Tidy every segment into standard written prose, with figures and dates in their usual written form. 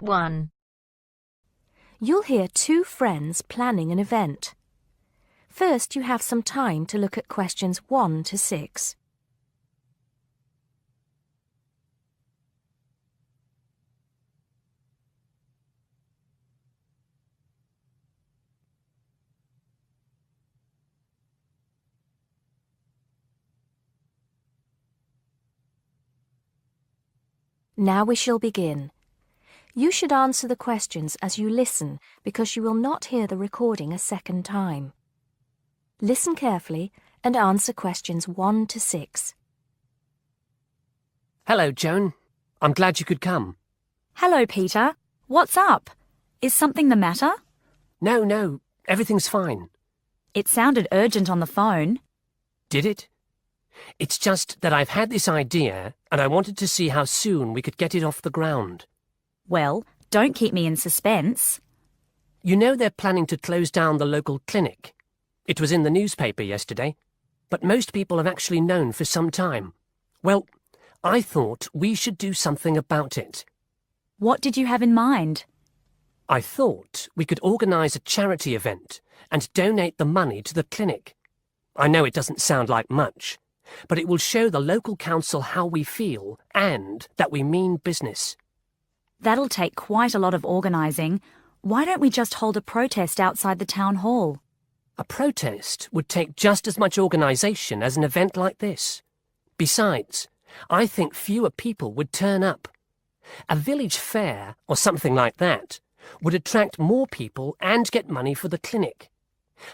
1. You'll hear two friends planning an event. First, you have some time to look at questions 1 to 6. Now we shall begin. You should answer the questions as you listen because you will not hear the recording a second time. Listen carefully and answer questions 1 to 6. Hello, Joan. I'm glad you could come. Hello, Peter. What's up? Is something the matter? No, everything's fine. It sounded urgent on the phone. Did it? It's just that I've had this idea and I wanted to see how soon we could get it off the ground. Well, don't keep me in suspense. You know they're planning to close down the local clinic. It was in the newspaper yesterday, but most people have actually known for some time. Well, I thought we should do something about it. What did you have in mind? I thought we could organise a charity event and donate the money to the clinic. I know it doesn't sound like much, but it will show the local council how we feel and that we mean business. That'll take quite a lot of organising. Why don't we just hold a protest outside the town hall? A protest would take just as much organisation as an event like this. Besides, I think fewer people would turn up. A village fair or something like that would attract more people and get money for the clinic.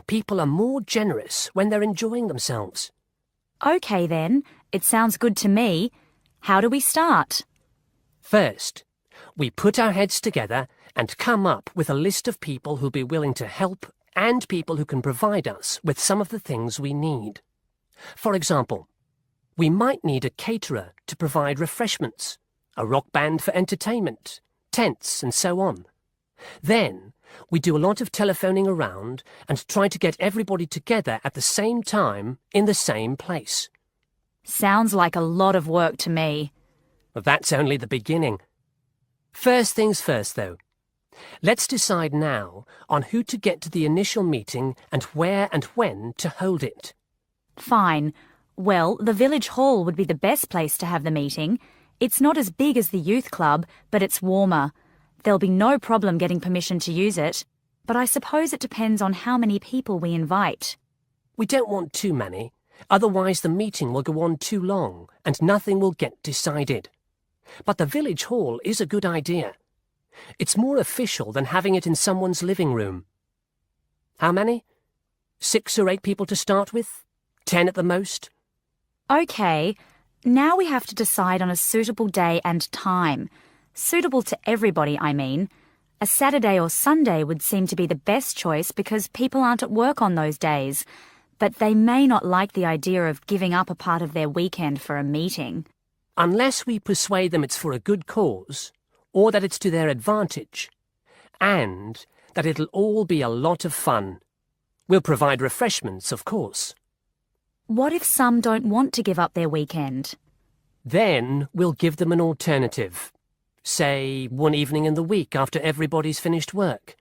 People are more generous when they're enjoying themselves. OK then, it sounds good to me. How do we start? First, we put our heads together and come up with a list of people who'll be willing to help and people who can provide us with some of the things we need. For example, we might need a caterer to provide refreshments, a rock band for entertainment, tents and so on. Then, we do a lot of telephoning around and try to get everybody together at the same time in the same place. Sounds like a lot of work to me. Well, that's only the beginning. First things first, though. Let's decide now on who to get to the initial meeting and where and when to hold it. Fine. Well, the village hall would be the best place to have the meeting. It's not as big as the youth club, but it's warmer. There'll be no problem getting permission to use it, but I suppose it depends on how many people we invite. We don't want too many, otherwise the meeting will go on too long and nothing will get decided. But the village hall is a good idea. It's more official than having it in someone's living room. How many? 6 or 8 people to start with? 10 at the most? OK, now we have to decide on a suitable day and time. Suitable to everybody, I mean. A Saturday or Sunday would seem to be the best choice because people aren't at work on those days. But they may not like the idea of giving up a part of their weekend for a meeting. Unless we persuade them it's for a good cause, or that it's to their advantage, and that it'll all be a lot of fun. We'll provide refreshments, of course. What if some don't want to give up their weekend? Then we'll give them an alternative. Say, one evening in the week after everybody's finished work.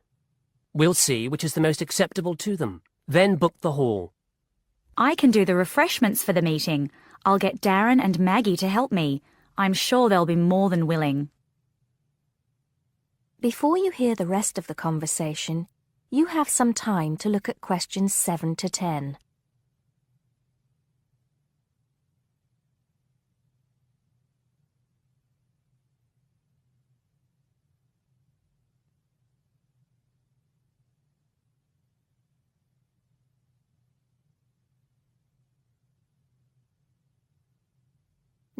We'll see which is the most acceptable to them, then book the hall. I can do the refreshments for the meeting. I'll get Darren and Maggie to help me. I'm sure they'll be more than willing. Before you hear the rest of the conversation, you have some time to look at questions 7 to 10.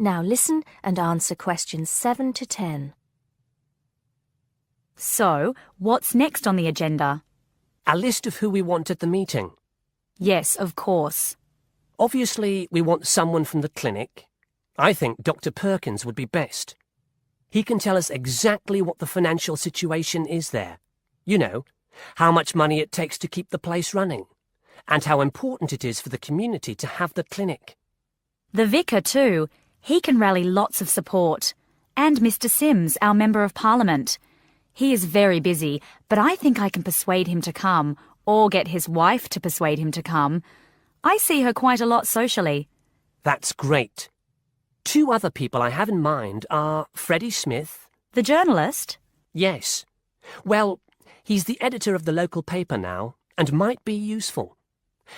Now listen and answer questions 7 to 10. So, what's next on the agenda? A list of who we want at the meeting. Yes, of course. Obviously, we want someone from the clinic. I think Dr. Perkins would be best. He can tell us exactly what the financial situation is there. You know, how much money it takes to keep the place running, and how important it is for the community to have the clinic. The vicar too. He can rally lots of support. And Mr. Sims, our Member of Parliament. He is very busy, but I think I can persuade him to come, or get his wife to persuade him to come. I see her quite a lot socially. That's great. 2 other people I have in mind are Freddie Smith. The journalist? Yes. Well, he's the editor of the local paper now, and might be useful.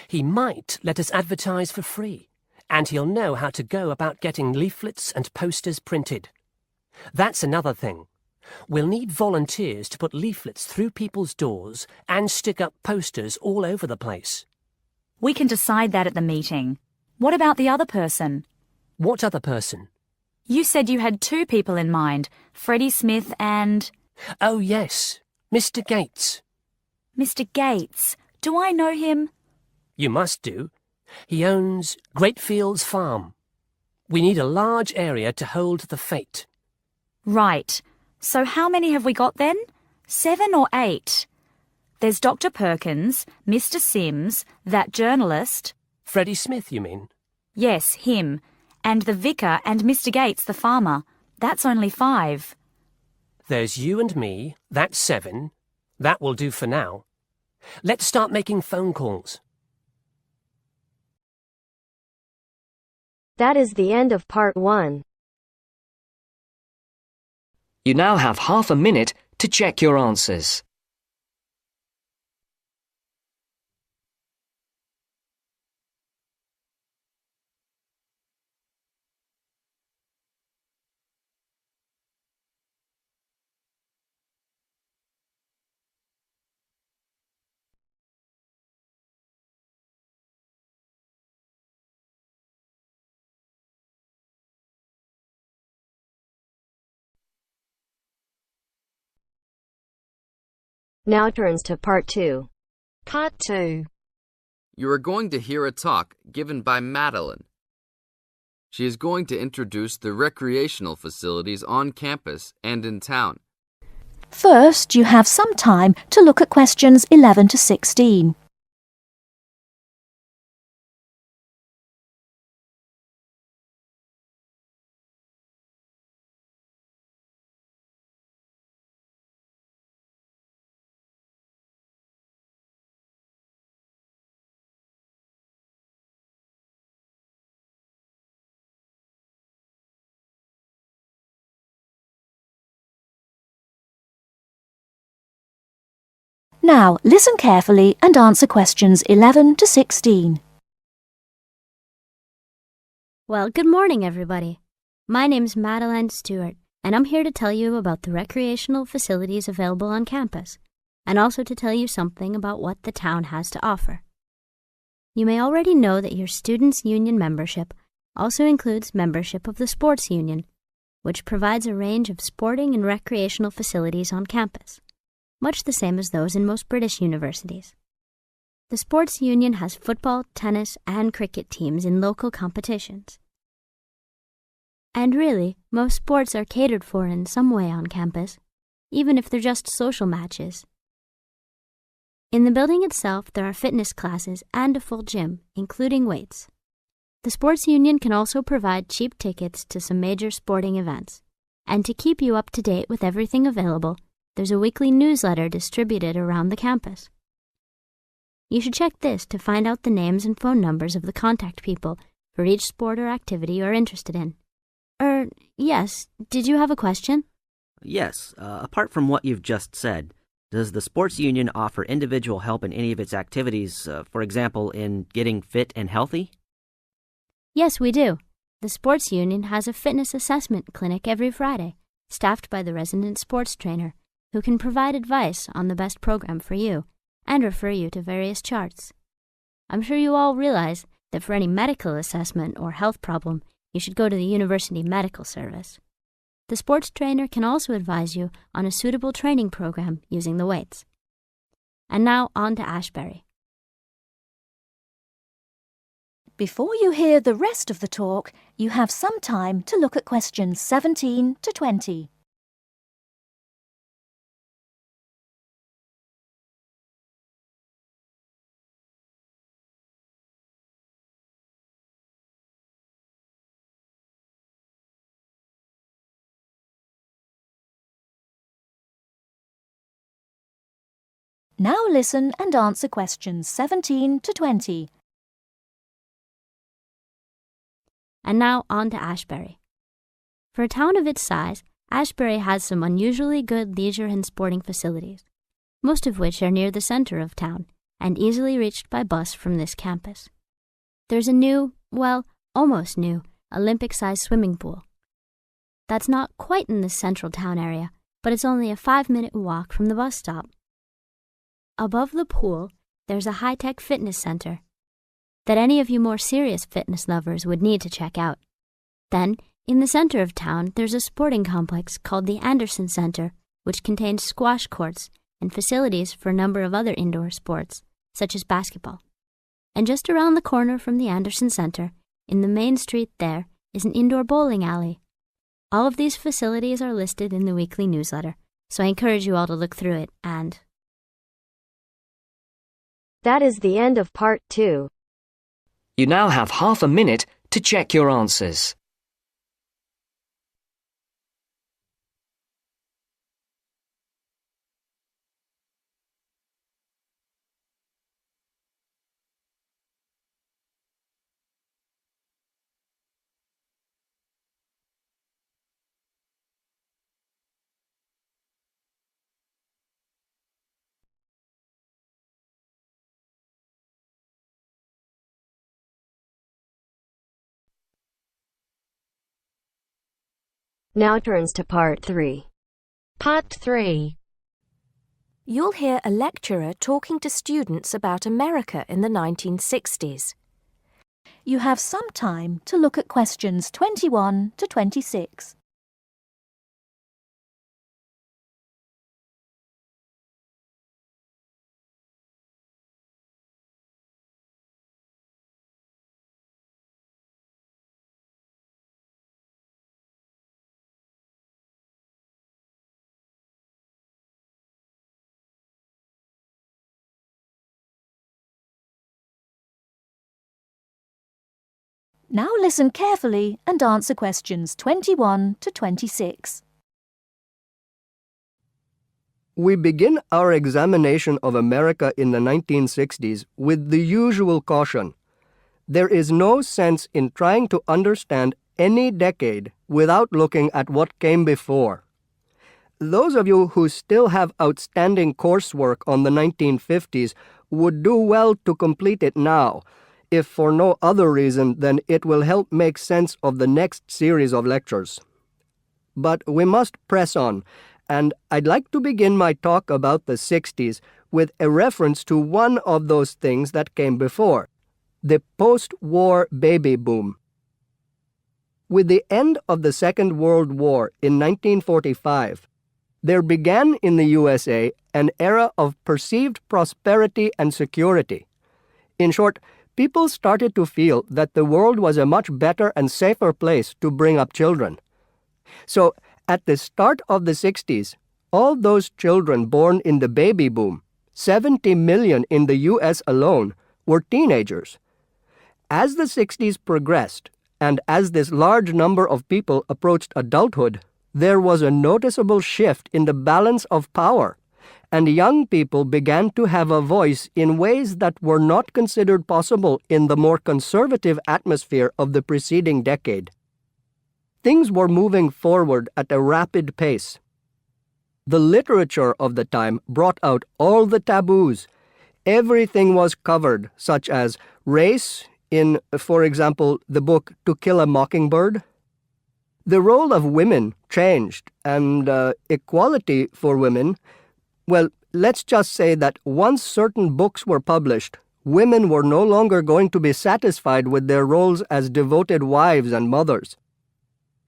He might let us advertise for free, and he'll know how to go about getting leaflets and posters printed. That's another thing. We'll need volunteers to put leaflets through people's doors and stick up posters all over the place. We can decide that at the meeting. What about the other person? What other person? You said you had 2 people in mind, Freddie Smith and... Oh, yes, Mr. Gates. Mr. Gates. Do I know him? You must do. He owns Greatfields Farm. We need a large area to hold the fete. Right. So how many have we got then? 7 or 8? There's Dr. Perkins, Mr. Sims, that journalist. Freddie Smith, you mean? Yes, him. And the vicar and Mr. Gates, the farmer. That's only 5. There's you and me. That's 7. That will do for now. Let's start making phone calls. That is the end of part 1. You now have half a minute to check your answers. Now turns to part 2. Part 2. You are going to hear a talk given by Madeline. She is going to introduce the recreational facilities on campus and in town. First, you have some time to look at questions 11 to 16. Now, listen carefully and answer questions 11 to 16. Well, good morning, everybody. My name's Madeline Stewart, and I'm here to tell you about the recreational facilities available on campus, and also to tell you something about what the town has to offer. You may already know that your Students' Union membership also includes membership of the Sports Union, which provides a range of sporting and recreational facilities on campus, much the same as those in most British universities. The Sports Union has football, tennis, and cricket teams in local competitions. And really, most sports are catered for in some way on campus, even if they're just social matches. In the building itself, there are fitness classes and a full gym, including weights. The Sports Union can also provide cheap tickets to some major sporting events. And to keep you up to date with everything available, there's a weekly newsletter distributed around the campus. You should check this to find out the names and phone numbers of the contact people for each sport or activity you're interested in. Yes, did you have a question? Yes, apart from what you've just said, does the Sports Union offer individual help in any of its activities, for example, in getting fit and healthy? Yes, we do. The Sports Union has a fitness assessment clinic every Friday, staffed by the resident sports trainer, who can provide advice on the best program for you and refer you to various charts. I'm sure you all realize that for any medical assessment or health problem, you should go to the University Medical Service. The sports trainer can also advise you on a suitable training program using the weights. And now on to Ashbury. Before you hear the rest of the talk, you have some time to look at questions 17 to 20. Now listen and answer questions 17 to 20. And now on to Ashbury. For a town of its size, Ashbury has some unusually good leisure and sporting facilities, most of which are near the center of town and easily reached by bus from this campus. There's a new, well, almost new, Olympic-sized swimming pool. That's not quite in the central town area, but it's only a 5-minute walk from the bus stop. Above the pool, there's a high-tech fitness center that any of you more serious fitness lovers would need to check out. Then, in the center of town, there's a sporting complex called the Anderson Center, which contains squash courts and facilities for a number of other indoor sports, such as basketball. And just around the corner from the Anderson Center, in the main street there, is an indoor bowling alley. All of these facilities are listed in the weekly newsletter, so I encourage you all to look through it and... That is the end of part 2. You now have half a minute to check your answers. Now turns to part 3. Part 3. You'll hear a lecturer talking to students about America in the 1960s. You have some time to look at questions 21 to 26. Now listen carefully and answer questions 21 to 26. We begin our examination of America in the 1960s with the usual caution. There is no sense in trying to understand any decade without looking at what came before. Those of you who still have outstanding coursework on the 1950s would do well to complete it now, if for no other reason than it will help make sense of the next series of lectures. But we must press on, and I'd like to begin my talk about the 60s with a reference to one of those things that came before, the post-war baby boom. With the end of the Second World War in 1945, there began in the USA an era of perceived prosperity and security. In short, people started to feel that the world was a much better and safer place to bring up children. So, at the start of the 60s, all those children born in the baby boom, 70 million in the US alone, were teenagers. As the 60s progressed, and as this large number of people approached adulthood, there was a noticeable shift in the balance of power, and young people began to have a voice in ways that were not considered possible in the more conservative atmosphere of the preceding decade. Things were moving forward at a rapid pace. The literature of the time brought out all the taboos. Everything was covered, such as race in, for example, the book To Kill a Mockingbird. The role of women changed, and equality for women, well, let's just say that once certain books were published, women were no longer going to be satisfied with their roles as devoted wives and mothers.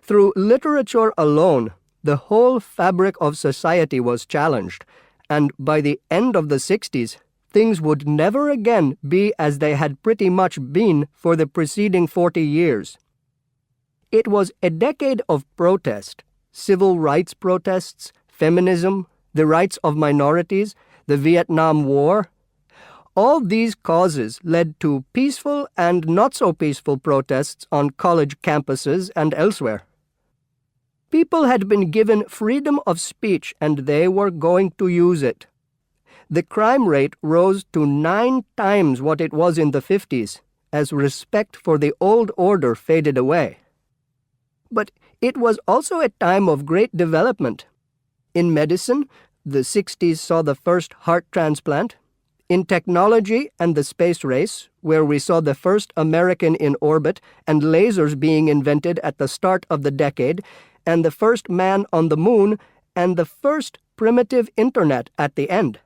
Through literature alone, the whole fabric of society was challenged, and by the end of the 60s, things would never again be as they had pretty much been for the preceding 40 years. It was a decade of protest, civil rights protests, feminism, the rights of minorities, the Vietnam War. All these causes led to peaceful and not-so-peaceful protests on college campuses and elsewhere. People had been given freedom of speech, and they were going to use it. The crime rate rose to 9 times what it was in the 50s, as respect for the old order faded away. But it was also a time of great development. In medicine, the 60s saw the first heart transplant. In technology and the space race, where we saw the first American in orbit and lasers being invented at the start of the decade, and the first man on the moon, and the first primitive internet at the end.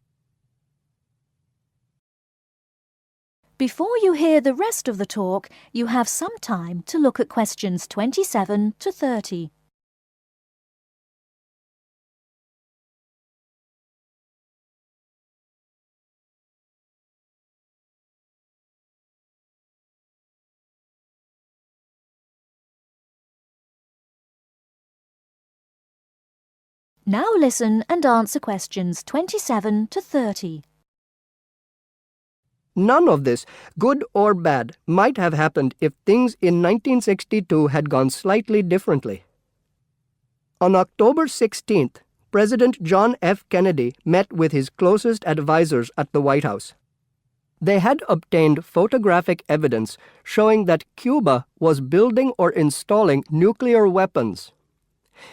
Before you hear the rest of the talk, you have some time to look at questions 27 to 30. Now listen and answer questions 27 to 30. None of this, good or bad, might have happened if things in 1962 had gone slightly differently. On October 16th, President John F. Kennedy met with his closest advisors at the White House. They had obtained photographic evidence showing that Cuba was building or installing nuclear weapons.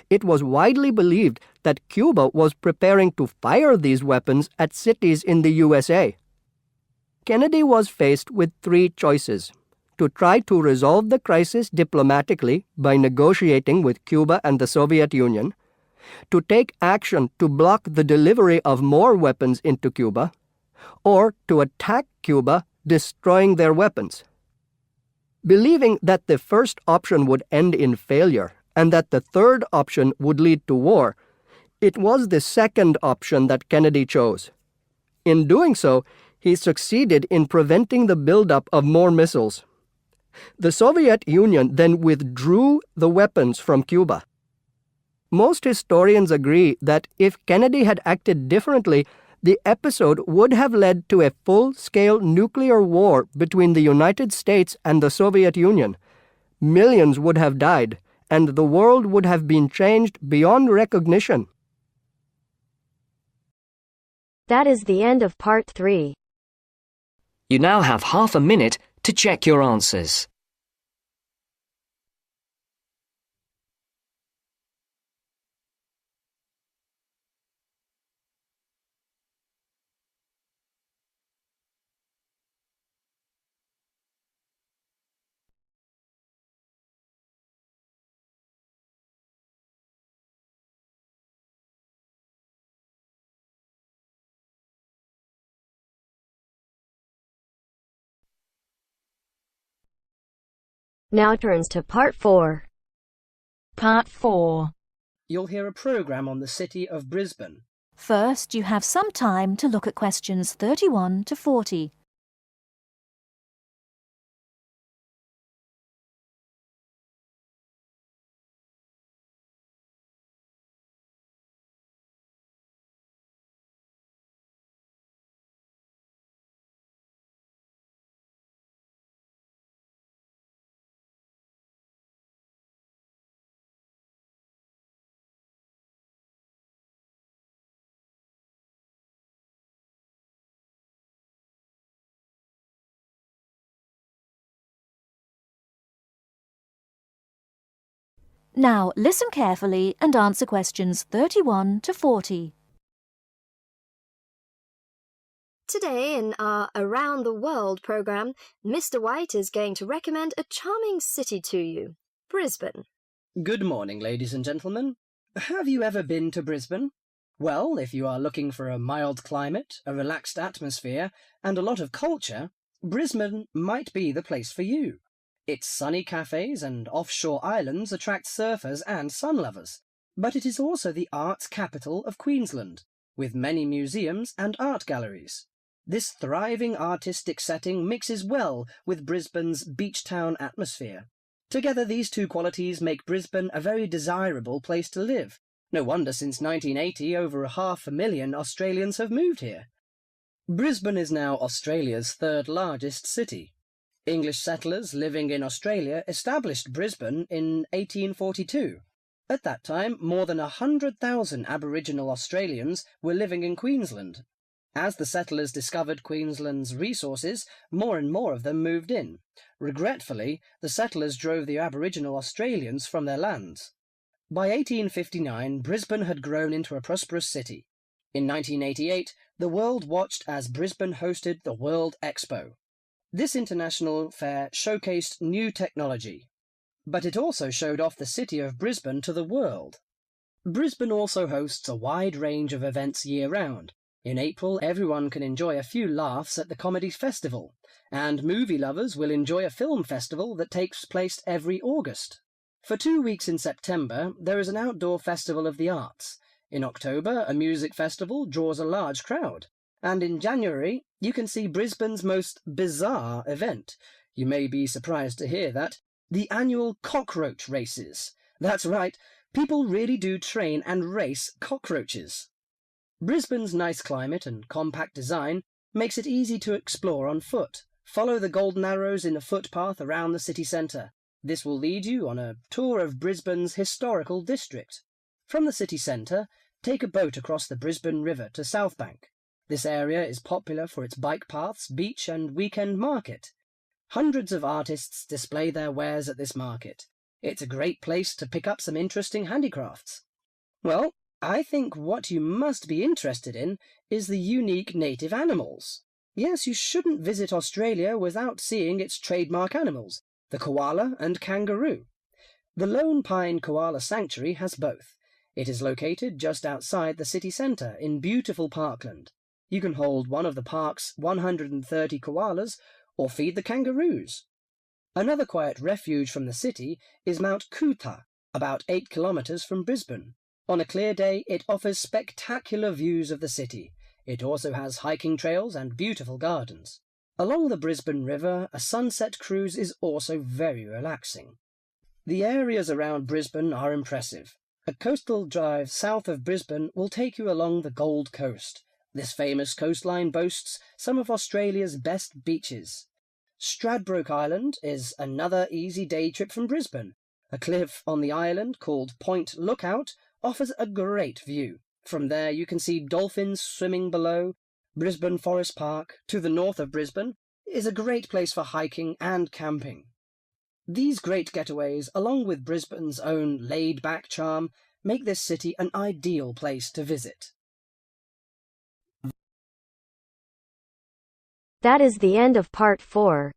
It was widely believed that Cuba was preparing to fire these weapons at cities in the USA. Kennedy was faced with 3 choices: to try to resolve the crisis diplomatically by negotiating with Cuba and the Soviet Union, to take action to block the delivery of more weapons into Cuba, or to attack Cuba, destroying their weapons. Believing that the first option would end in failure and that the third option would lead to war, it was the second option that Kennedy chose. In doing so, he succeeded in preventing the buildup of more missiles. The Soviet Union then withdrew the weapons from Cuba. Most historians agree that if Kennedy had acted differently, the episode would have led to a full-scale nuclear war between the United States and the Soviet Union. Millions would have died, and the world would have been changed beyond recognition. That is the end of part 3. You now have half a minute to check your answers. Now turns to part 4. Part 4. You'll hear a program on the city of Brisbane. First, you have some time to look at questions 31 to 40. Now listen carefully and answer questions 31 to 40. Today in our Around the World program, Mr. White is going to recommend a charming city to you, Brisbane. Good morning, ladies and gentlemen. Have you ever been to Brisbane? Well, if you are looking for a mild climate, a relaxed atmosphere, and a lot of culture, Brisbane might be the place for you. Its sunny cafes and offshore islands attract surfers and sun lovers, but it is also the arts capital of Queensland, with many museums and art galleries. This thriving artistic setting mixes well with Brisbane's beach town atmosphere. Together, these two qualities make Brisbane a very desirable place to live. No wonder since 1980 over 500,000 Australians have moved here. Brisbane is now Australia's third largest city. English settlers living in Australia established Brisbane in 1842. At that time, more than 100,000 Aboriginal Australians were living in Queensland. As the settlers discovered Queensland's resources, more and more of them moved in. Regretfully, the settlers drove the Aboriginal Australians from their lands. By 1859, Brisbane had grown into a prosperous city. In 1988, the world watched as Brisbane hosted the World Expo. This international fair showcased new technology, but it also showed off the city of Brisbane to the world. Brisbane also hosts a wide range of events year-round. In April, everyone can enjoy a few laughs at the Comedy Festival, and movie lovers will enjoy a film festival that takes place every August. For 2 weeks in September, there is an outdoor festival of the arts. In October, a music festival draws a large crowd. And in January, you can see Brisbane's most bizarre event. You may be surprised to hear that. The annual cockroach races. That's right, people really do train and race cockroaches. Brisbane's nice climate and compact design makes it easy to explore on foot. Follow the golden arrows in a footpath around the city centre. This will lead you on a tour of Brisbane's historical district. From the city centre, take a boat across the Brisbane River to Southbank. This area is popular for its bike paths, beach and weekend market. Hundreds of artists display their wares at this market. It's a great place to pick up some interesting handicrafts. Well, I think what you must be interested in is the unique native animals. Yes, you shouldn't visit Australia without seeing its trademark animals, the koala and kangaroo. The Lone Pine Koala Sanctuary has both. It is located just outside the city centre in beautiful parkland. You can hold one of the park's 130 koalas or feed the kangaroos. Another quiet refuge from the city is Mount Coot-tha, about 8 kilometres from Brisbane. On a clear day, it offers spectacular views of the city. It also has hiking trails and beautiful gardens. Along the Brisbane River, a sunset cruise is also very relaxing. The areas around Brisbane are impressive. A coastal drive south of Brisbane will take you along the Gold Coast. This famous coastline boasts some of Australia's best beaches. Stradbroke Island is another easy day trip from Brisbane. A cliff on the island called Point Lookout offers a great view. From there you can see dolphins swimming below. Brisbane Forest Park, to the north of Brisbane, is a great place for hiking and camping. These great getaways, along with Brisbane's own laid-back charm, make this city an ideal place to visit. That is the end of part 4.